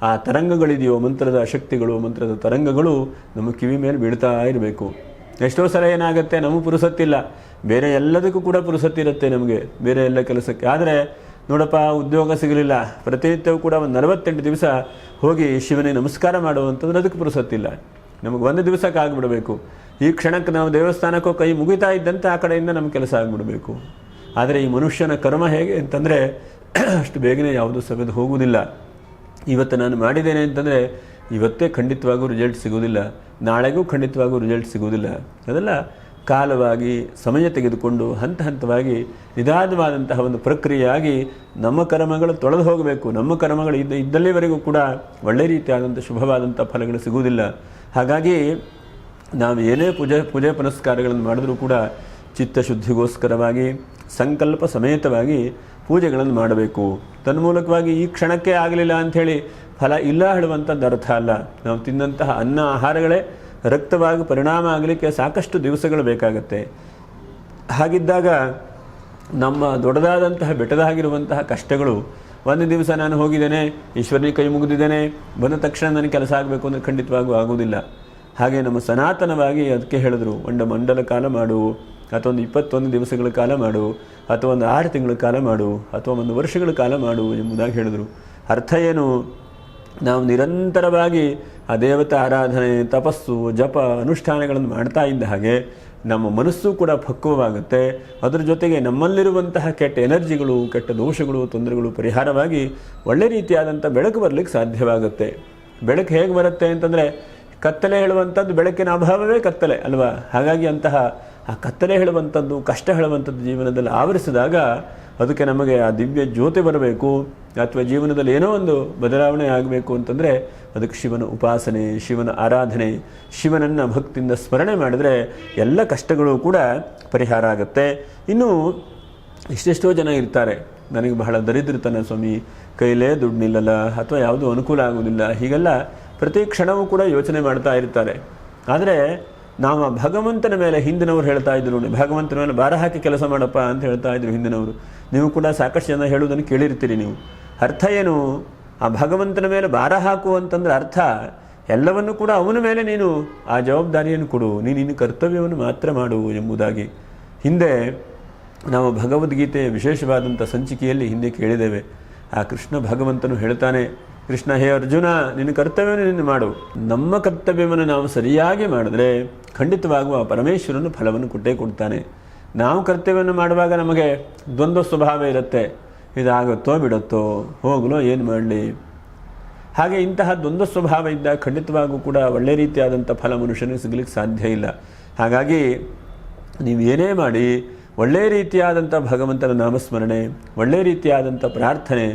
[SPEAKER 1] ಆ ತರಂಗಗಳಿದೆಯೋ, ಮಂತ್ರದ ಶಕ್ತಿಗಳು, ಮಂತ್ರದ ತರಂಗಗಳು ನಮ್ಮ ಕಿವಿ ಮೇಲೆ ಬೀಳ್ತಾ ಇರಬೇಕು. ಎಷ್ಟೋ ಸಲ ಏನಾಗುತ್ತೆ, ನಮಗೆ ಪುರುಸತ್ತಿಲ್ಲ, ಬೇರೆ ಎಲ್ಲದಕ್ಕೂ ಕೂಡ ಪುರುಸತ್ತಿರುತ್ತೆ ನಮಗೆ, ಬೇರೆ ಎಲ್ಲ ಕೆಲಸಕ್ಕೆ. ಆದರೆ ನೋಡಪ್ಪ, ಉದ್ಯೋಗ ಸಿಗಲಿಲ್ಲ, ಪ್ರತಿನಿತ್ಯವೂ ಕೂಡ ಒಂದು 48 ದಿವಸ ಹೋಗಿ ಶಿವನಿಗೆ ನಮಸ್ಕಾರ ಮಾಡುವಂಥದ್ದು ಅದಕ್ಕೆ ಪುರುಸತ್ತಿಲ್ಲ. ನಮಗೆ ಒಂದು ದಿವಸಕ್ಕೆ ಆಗಿಬಿಡಬೇಕು. ಈ ಕ್ಷಣಕ್ಕೆ ನಾವು ದೇವಸ್ಥಾನಕ್ಕೋ ಕೈ ಮುಗಿತಾ ಇದ್ದಂತೆ ಆ ಕಡೆಯಿಂದ ನಮ್ಮ ಕೆಲಸ ಆಗಿಬಿಡಬೇಕು. ಆದರೆ ಈ ಮನುಷ್ಯನ ಕರ್ಮ ಹೇಗೆ ಅಂತಂದರೆ ಅಷ್ಟು ಬೇಗನೆ ಯಾವುದೂ ಸವೆದು ಹೋಗುವುದಿಲ್ಲ. ಇವತ್ತು ನಾನು ಮಾಡಿದ್ದೇನೆ ಅಂತಂದರೆ ಇವತ್ತೇ ಖಂಡಿತವಾಗೂ ರಿಸಲ್ಟ್ ಸಿಗೋದಿಲ್ಲ, ನಾಳೆಗೂ ಖಂಡಿತವಾಗೂ ರಿಸಲ್ಟ್ ಸಿಗೋದಿಲ್ಲ. ಅದೆಲ್ಲ ಕಾಲವಾಗಿ ಸಮಯ ತೆಗೆದುಕೊಂಡು ಹಂತವಾಗಿ ನಿಧಾನವಾದಂತಹ ಒಂದು ಪ್ರಕ್ರಿಯೆಯಾಗಿ ನಮ್ಮ ಕರ್ಮಗಳು ತೊಳೆದು ಹೋಗಬೇಕು. ನಮ್ಮ ಕರ್ಮಗಳು ಇದ್ದಲ್ಲಿವರೆಗೂ ಕೂಡ ಒಳ್ಳೆ ರೀತಿಯಾದಂಥ ಶುಭವಾದಂಥ ಫಲಗಳು ಸಿಗುವುದಿಲ್ಲ. ಹಾಗಾಗಿ ನಾವು ಏನೇ ಪೂಜೆ ಪುನಸ್ಕಾರಗಳನ್ನು ಮಾಡಿದ್ರೂ ಕೂಡ ಚಿತ್ತಶುದ್ಧಿಗೋಸ್ಕರವಾಗಿ ಸಂಕಲ್ಪ ಸಮೇತವಾಗಿ ಪೂಜೆಗಳನ್ನು ಮಾಡಬೇಕು. ತನ್ಮೂಲಕವಾಗಿ ಈ ಕ್ಷಣಕ್ಕೆ ಆಗಲಿಲ್ಲ ಅಂಥೇಳಿ ಫಲ ಇಲ್ಲ ಹೇಳುವಂಥದ್ದು ಅರ್ಥ ಅಲ್ಲ. ನಾವು ತಿನ್ನಂತಹ ಅನ್ನ ಆಹಾರಗಳೇ ರಕ್ತವಾಗಿ ಪರಿಣಾಮ ಆಗಲಿಕ್ಕೆ ಸಾಕಷ್ಟು ದಿವಸಗಳು ಬೇಕಾಗತ್ತೆ. ಹಾಗಿದ್ದಾಗ ನಮ್ಮ ದೊಡ್ಡದಾದಂತಹ ಬೆಟ್ಟದಾಗಿರುವಂತಹ ಕಷ್ಟಗಳು, ಒಂದು ದಿವಸ ನಾನು ಹೋಗಿದ್ದೇನೆ, ಈಶ್ವರನಿಗೆ ಕೈ ಮುಗಿದಿದ್ದೇನೆ, ಬಂದ ತಕ್ಷಣ ನನಗೆ ಕೆಲಸ ಆಗಬೇಕು ಅಂದರೆ ಖಂಡಿತವಾಗೂ ಆಗುವುದಿಲ್ಲ. ಹಾಗೆ ನಮ್ಮ ಸನಾತನವಾಗಿ ಅದಕ್ಕೆ ಹೇಳಿದ್ರು, ಒಂದು ಮಂಡಲ ಕಾಲ ಮಾಡು, ಅಥವಾ ಒಂದು 21 ದಿವಸಗಳ ಕಾಲ ಮಾಡು, ಅಥವಾ ಒಂದು 6 ತಿಂಗಳ ಕಾಲ ಮಾಡು, ಅಥವಾ 1 ವರ್ಷಗಳ ಕಾಲ ಮಾಡು ಎಂಬುದಾಗಿ ಹೇಳಿದರು. ಅರ್ಥ ಏನು? ನಾವು ನಿರಂತರವಾಗಿ ಆ ದೇವತಾ ಆರಾಧನೆ, ತಪಸ್ಸು, ಜಪ, ಅನುಷ್ಠಾನಗಳನ್ನು ಮಾಡ್ತಾ ಇದ್ದ ಹಾಗೆ ನಮ್ಮ ಮನಸ್ಸು ಕೂಡ ಪಕ್ವವಾಗುತ್ತೆ. ಅದರ ಜೊತೆಗೆ ನಮ್ಮಲ್ಲಿರುವಂತಹ ಕೆಟ್ಟ ಎನರ್ಜಿಗಳು, ಕೆಟ್ಟ ದೋಷಗಳು, ತೊಂದರೆಗಳು ಪರಿಹಾರವಾಗಿ ಒಳ್ಳೆ ರೀತಿಯಾದಂಥ ಬೆಳಕು ಬರಲಿಕ್ಕೆ ಸಾಧ್ಯವಾಗುತ್ತೆ. ಬೆಳಕು ಹೇಗೆ ಬರುತ್ತೆ ಅಂತಂದರೆ, ಕತ್ತಲೆ ಹೇಳುವಂಥದ್ದು ಬೆಳಕಿನ ಅಭಾವವೇ ಕತ್ತಲೆ ಅಲ್ವಾ? ಹಾಗಾಗಿ ಅಂತಹ ಆ ಕತ್ತಲೆ ಹೇಳುವಂಥದ್ದು, ಕಷ್ಟ ಹೇಳುವಂಥದ್ದು ಜೀವನದಲ್ಲಿ ಆವರಿಸಿದಾಗ ಅದಕ್ಕೆ ನಮಗೆ ಆ ದಿವ್ಯ ಜ್ಯೋತಿ ಬರಬೇಕು, ಅಥವಾ ಜೀವನದಲ್ಲಿ ಏನೋ ಒಂದು ಬದಲಾವಣೆ ಆಗಬೇಕು ಅಂತಂದರೆ ಅದಕ್ಕೆ ಶಿವನ ಉಪಾಸನೆ, ಶಿವನ ಆರಾಧನೆ, ಶಿವನನ್ನು ಭಕ್ತಿಯಿಂದ ಸ್ಮರಣೆ ಮಾಡಿದರೆ ಎಲ್ಲ ಕಷ್ಟಗಳು ಕೂಡ ಪರಿಹಾರ ಆಗುತ್ತೆ. ಇನ್ನು ಎಷ್ಟೆಷ್ಟೋ ಜನ ಇರ್ತಾರೆ, ನನಗೆ ಬಹಳ ದರಿದ್ರತನ ಸ್ವಾಮಿ, ಕೈಲೇ ದುಡ್ಡು ನಿಲ್ಲಲ್ಲ ಅಥವಾ ಯಾವುದೂ ಅನುಕೂಲ ಆಗೋದಿಲ್ಲ, ಹೀಗೆಲ್ಲ ಪ್ರತಿ ಕ್ಷಣವೂ ಕೂಡ ಯೋಚನೆ ಮಾಡ್ತಾ ಇರ್ತಾರೆ. ಆದರೆ ನಾವು ಆ ಭಗವಂತನ ಮೇಲೆ, ಹಿಂದಿನವರು ಹೇಳ್ತಾ ಇದ್ರು ನೋಡಿ, ಭಗವಂತನ ಮೇಲೆ ಭಾರ ಹಾಕಿ ಕೆಲಸ ಮಾಡಪ್ಪ ಅಂತ ಹೇಳ್ತಾ ಇದ್ರು ಹಿಂದಿನವರು. ನೀವು ಕೂಡ ಸಾಕಷ್ಟು ಜನ ಹೇಳುವುದನ್ನು ಕೇಳಿರ್ತೀರಿ ನೀವು. ಅರ್ಥ ಏನು? ಆ ಭಗವಂತನ ಮೇಲೆ ಭಾರ ಹಾಕು ಅಂತಂದ್ರೆ ಅರ್ಥ ಎಲ್ಲವನ್ನು ಕೂಡ ಅವನ ಮೇಲೆ ನೀನು ಆ ಜವಾಬ್ದಾರಿಯನ್ನು ಕೊಡು, ನೀನು ಕರ್ತವ್ಯವನ್ನು ಮಾತ್ರ ಮಾಡು ಎಂಬುದಾಗಿ. ಹಿಂದೆ ನಾವು ಭಗವದ್ಗೀತೆ ವಿಶೇಷವಾದಂಥ ಸಂಚಿಕೆಯಲ್ಲಿ ಹಿಂದೆ ಕೇಳಿದ್ದೇವೆ. ಆ ಕೃಷ್ಣ ಭಗವಂತನು ಹೇಳ್ತಾನೆ, ಕೃಷ್ಣ, ಹೇ ಅರ್ಜುನ, ನಿನ್ನ ಕರ್ತವ್ಯವನ್ನು ನೀನು ಮಾಡು. ನಮ್ಮ ಕರ್ತವ್ಯವನ್ನು ನಾವು ಸರಿಯಾಗಿ ಮಾಡಿದ್ರೆ ಖಂಡಿತವಾಗುವ ಪರಮೇಶ್ವರನು ಫಲವನ್ನು ಕೊಟ್ಟೇ ಕೊಡ್ತಾನೆ. ನಾವು ಕರ್ತವ್ಯವನ್ನು ಮಾಡುವಾಗ ನಮಗೆ ದ್ವಂದ್ವ ಸ್ವಭಾವ ಇರುತ್ತೆ, ಇದಾಗುತ್ತೋ ಬಿಡುತ್ತೋ, ಹೋಗಲೋ ಏನು ಮಾಡಲಿ. ಹಾಗೆ ಇಂತಹ ದ್ವಂದ್ವ ಸ್ವಭಾವ ಇದ್ದಾಗ ಖಂಡಿತವಾಗೂ ಕೂಡ ಒಳ್ಳೆ ರೀತಿಯಾದಂಥ ಫಲ ಮನುಷ್ಯನಿಗೆ ಸಿಗಲಿಕ್ಕೆ ಸಾಧ್ಯ ಇಲ್ಲ. ಹಾಗಾಗಿ ನೀವು ಏನೇ ಮಾಡಿ ಒಳ್ಳೆ ರೀತಿಯಾದಂಥ ಭಗವಂತನ ನಾಮಸ್ಮರಣೆ, ಒಳ್ಳೆ ರೀತಿಯಾದಂಥ ಪ್ರಾರ್ಥನೆ,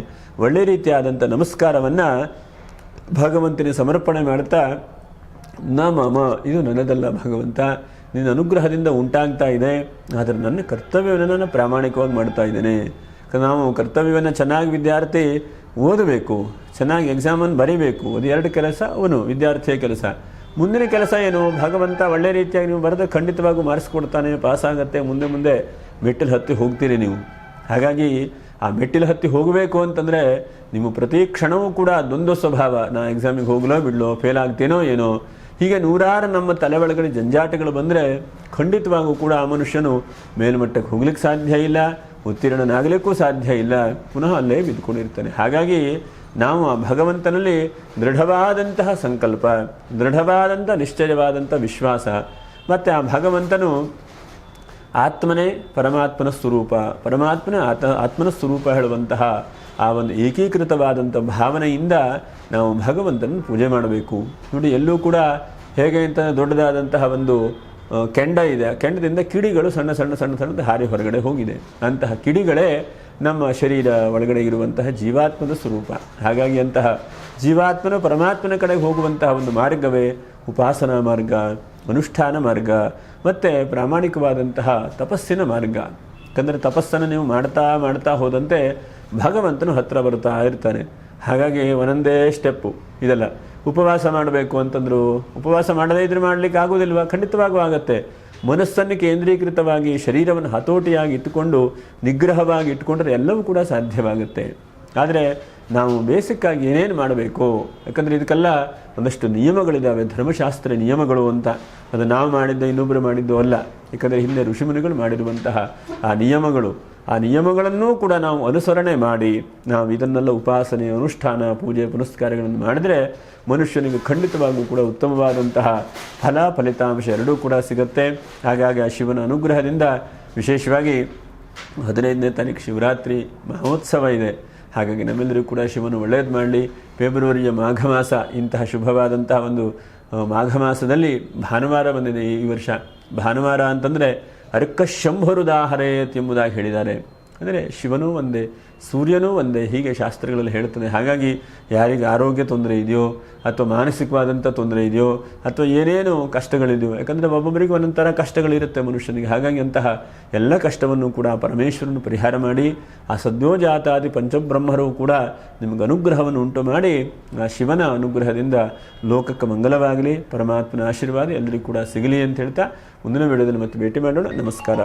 [SPEAKER 1] ಒಳ್ಳೆ ರೀತಿಯಾದಂಥ ನಮಸ್ಕಾರವನ್ನು ಭಗವಂತನಿಗೆ ಸಮರ್ಪಣೆ ಮಾಡ್ತಾ, ಮಮ, ಇದು ನನ್ನದಲ್ಲ ಭಗವಂತ, ನಿನ್ನ ಅನುಗ್ರಹದಿಂದ ಉಂಟಾಗ್ತಾ ಇದೆ, ಆದರೆ ನನ್ನ ಕರ್ತವ್ಯವನ್ನು ನಾನು ಪ್ರಾಮಾಣಿಕವಾಗಿ ಮಾಡ್ತಾ ಇದ್ದೇನೆ. ನಾವು ಕರ್ತವ್ಯವನ್ನು ಚೆನ್ನಾಗಿ ವಿದ್ಯಾರ್ಥಿ ಓದಬೇಕು, ಚೆನ್ನಾಗಿ ಎಕ್ಸಾಮನ್ನು ಬರೀಬೇಕು, ಅದು ಎರಡು ಕೆಲಸ ಅವನು ವಿದ್ಯಾರ್ಥಿಯ ಕೆಲಸ. ಮುಂದಿನ ಕೆಲಸ ಏನು? ಭಗವಂತ ಒಳ್ಳೆ ರೀತಿಯಾಗಿ ನೀವು ಬರೆದ್ರೆ ಖಂಡಿತವಾಗೂ ಮಾರ್ಕ್ಸ್ ಕೊಡ್ತಾನೆ, ಪಾಸಾಗತ್ತೆ, ಮುಂದೆ ಮುಂದೆ ಮೆಟ್ಟಿಲು ಹತ್ತಿ ಹೋಗ್ತೀರಿ ನೀವು. ಹಾಗಾಗಿ ಆ ಮೆಟ್ಟಿಲು ಹತ್ತಿ ಹೋಗಬೇಕು ಅಂತಂದರೆ ನಿಮ್ಮ ಪ್ರತಿ ಕ್ಷಣವೂ ಕೂಡ ದ್ವಂದ್ವ ಸ್ವಭಾವ, ನಾ ಎಕ್ಸಾಮಿಗೆ ಹೋಗಲೋ ಬಿಡಲೋ, ಫೇಲ್ ಆಗ್ತೇನೋ ಏನೋ, ಹೀಗೆ ನೂರಾರು ನಮ್ಮ ತಲೆ ಒಳಗಡೆ ಜಂಜಾಟಗಳು ಬಂದರೆ ಖಂಡಿತವಾಗೂ ಕೂಡ ಆ ಮನುಷ್ಯನು ಮೇಲ್ಮಟ್ಟಕ್ಕೆ ಹೋಗ್ಲಿಕ್ಕೆ ಸಾಧ್ಯ ಇಲ್ಲ, ಉತ್ತೀರ್ಣನಾಗಲಿಕ್ಕೂ ಸಾಧ್ಯ ಇಲ್ಲ, ಪುನಃ ಅಲ್ಲೇ ಬಿದ್ದುಕೊಂಡಿರ್ತಾನೆ. ಹಾಗಾಗಿ ನಾವು ಆ ಭಗವಂತನಲ್ಲಿ ದೃಢವಾದಂತಹ ಸಂಕಲ್ಪ, ದೃಢವಾದಂಥ ನಿಶ್ಚಯವಾದಂಥ ವಿಶ್ವಾಸ, ಮತ್ತು ಆ ಭಗವಂತನು ಆತ್ಮನೇ ಪರಮಾತ್ಮನ ಸ್ವರೂಪ, ಪರಮಾತ್ಮನ ಆತ್ಮನ ಸ್ವರೂಪ ಹೇಳುವಂತಹ ಆ ಒಂದು ಏಕೀಕೃತವಾದಂಥ ಭಾವನೆಯಿಂದ ನಾವು ಭಗವಂತನ ಪೂಜೆ ಮಾಡಬೇಕು. ನೋಡಿ, ಎಲ್ಲೂ ಕೂಡ ಹೇಗೆ ಅಂತ ದೊಡ್ಡದಾದಂತಹ ಒಂದು ಕೆಂಡ ಇದೆ, ಆ ಕೆಂಡದಿಂದ ಕಿಡಿಗಳು ಸಣ್ಣ ಸಣ್ಣ ಸಣ್ಣ ಸಣ್ಣದ ಹಾರಿ ಹೊರಗಡೆ ಹೋಗಿದೆ. ಅಂತಹ ಕಿಡಿಗಳೇ ನಮ್ಮ ಶರೀರ ಒಳಗಡೆ ಇರುವಂತಹ ಜೀವಾತ್ಮದ ಸ್ವರೂಪ. ಹಾಗಾಗಿ ಅಂತಹ ಜೀವಾತ್ಮನ ಪರಮಾತ್ಮನ ಕಡೆಗೆ ಹೋಗುವಂತಹ ಒಂದು ಮಾರ್ಗವೇ ಉಪಾಸನಾ ಮಾರ್ಗ, ಅನುಷ್ಠಾನ ಮಾರ್ಗ, ಮತ್ತು ಪ್ರಾಮಾಣಿಕವಾದಂತಹ ತಪಸ್ಸಿನ ಮಾರ್ಗ. ಯಾಕಂದರೆ ತಪಸ್ಸನ್ನು ನೀವು ಮಾಡ್ತಾ ಮಾಡ್ತಾ ಹೋದಂತೆ ಭಗವಂತನು ಹತ್ತಿರ ಬರ್ತಾ ಇರ್ತಾನೆ. ಹಾಗಾಗಿ ಒಂದೊಂದೇ ಸ್ಟೆಪ್ಪು ಇದೆಲ್ಲ. ಉಪವಾಸ ಮಾಡಬೇಕು ಅಂತಂದರು, ಉಪವಾಸ ಮಾಡದೇ ಇದ್ರೆ ಮಾಡಲಿಕ್ಕೆ ಆಗೋದಿಲ್ವ? ಖಂಡಿತವಾಗೂ ಆಗತ್ತೆ. ಮನಸ್ಸನ್ನು ಕೇಂದ್ರೀಕೃತವಾಗಿ ಶರೀರವನ್ನು ಹತೋಟಿಯಾಗಿ ಇಟ್ಟುಕೊಂಡು ನಿಗ್ರಹವಾಗಿ ಇಟ್ಕೊಂಡ್ರೆ ಎಲ್ಲವೂ ಕೂಡ ಸಾಧ್ಯವಾಗುತ್ತೆ. ಆದರೆ ನಾವು ಬೇಸಿಕ್ಕಾಗಿ ಏನೇನು ಮಾಡಬೇಕು, ಯಾಕಂದರೆ ಇದಕ್ಕೆಲ್ಲ ಒಂದಷ್ಟು ನಿಯಮಗಳಿದ್ದಾವೆ, ಧರ್ಮಶಾಸ್ತ್ರ ನಿಯಮಗಳು ಅಂತ. ಅದು ನಾವು ಮಾಡಿದ್ದು ಇನ್ನೊಬ್ಬರು ಮಾಡಿದ್ದು ಅಲ್ಲ. ಯಾಕಂದರೆ ಹಿಂದೆ ಋಷಿಮುನಿಗಳು ಮಾಡಿರುವಂತಹ ಆ ನಿಯಮಗಳನ್ನೂ ಕೂಡ ನಾವು ಅನುಸರಣೆ ಮಾಡಿ ನಾವು ಇದನ್ನೆಲ್ಲ ಉಪಾಸನೆ, ಅನುಷ್ಠಾನ, ಪೂಜೆ, ಪುನಸ್ಕಾರಗಳನ್ನು ಮಾಡಿದರೆ ಮನುಷ್ಯನಿಗೆ ಖಂಡಿತವಾಗೂ ಕೂಡ ಉತ್ತಮವಾದಂತಹ ಫಲಿತಾಂಶ ಎರಡೂ ಕೂಡ ಸಿಗುತ್ತೆ. ಹಾಗಾಗಿ ಆ ಶಿವನ ಅನುಗ್ರಹದಿಂದ ವಿಶೇಷವಾಗಿ 15ನೇ ತಾರೀಕು ಶಿವರಾತ್ರಿ ಮಹೋತ್ಸವ ಇದೆ. ಹಾಗಾಗಿ ನಮ್ಮೆಲ್ಲರಿಗೂ ಕೂಡ ಶಿವನು ಒಳ್ಳೆಯದು ಮಾಡಲಿ. ಫೆಬ್ರವರಿಯ ಮಾಘ ಮಾಸ, ಇಂತಹ ಶುಭವಾದಂತಹ ಒಂದು ಮಾಘ ಮಾಸದಲ್ಲಿ ಭಾನುವಾರ ಬಂದಿದೆ ಈ ವರ್ಷ. ಭಾನುವಾರ ಅಂತಂದರೆ ಅರ್ಕಶಂಭರುದಾಹರೇತ್ ಎಂಬುದಾಗಿ ಹೇಳಿದ್ದಾರೆ. ಅಂದರೆ ಶಿವನೂ ಒಂದೇ, ಸೂರ್ಯನೂ ಒಂದೇ, ಹೀಗೆ ಶಾಸ್ತ್ರಗಳಲ್ಲಿ ಹೇಳ್ತದೆ. ಹಾಗಾಗಿ ಯಾರಿಗೆ ಆರೋಗ್ಯ ತೊಂದರೆ ಇದೆಯೋ ಅಥವಾ ಮಾನಸಿಕವಾದಂಥ ತೊಂದರೆ ಇದೆಯೋ ಅಥವಾ ಏನೇನು ಕಷ್ಟಗಳಿದೆಯೋ, ಯಾಕಂದರೆ ಒಬ್ಬೊಬ್ಬರಿಗೆ ಒಂದೊಂಥರ ಕಷ್ಟಗಳಿರುತ್ತೆ ಮನುಷ್ಯನಿಗೆ. ಹಾಗಾಗಿ ಅಂತಹ ಎಲ್ಲ ಕಷ್ಟವನ್ನು ಕೂಡ ಪರಮೇಶ್ವರನು ಪರಿಹಾರ ಮಾಡಿ ಆ ಸದ್ಯೋಜಾತಾದಿ ಪಂಚಬ್ರಹ್ಮರು ಕೂಡ ನಿಮಗೆ ಅನುಗ್ರಹವನ್ನು ಉಂಟು ಮಾಡಿ ಆ ಶಿವನ ಅನುಗ್ರಹದಿಂದ ಲೋಕಕ್ಕೆ ಮಂಗಲವಾಗಲಿ, ಪರಮಾತ್ಮನ ಆಶೀರ್ವಾದ ಎಲ್ಲರಿಗೂ ಕೂಡ ಸಿಗಲಿ ಅಂತ ಹೇಳ್ತಾ ಮುಂದಿನ ವಿಡಿಯೋದಲ್ಲಿ ಮತ್ತೆ ಭೇಟಿ ಮಾಡೋಣ. ನಮಸ್ಕಾರ.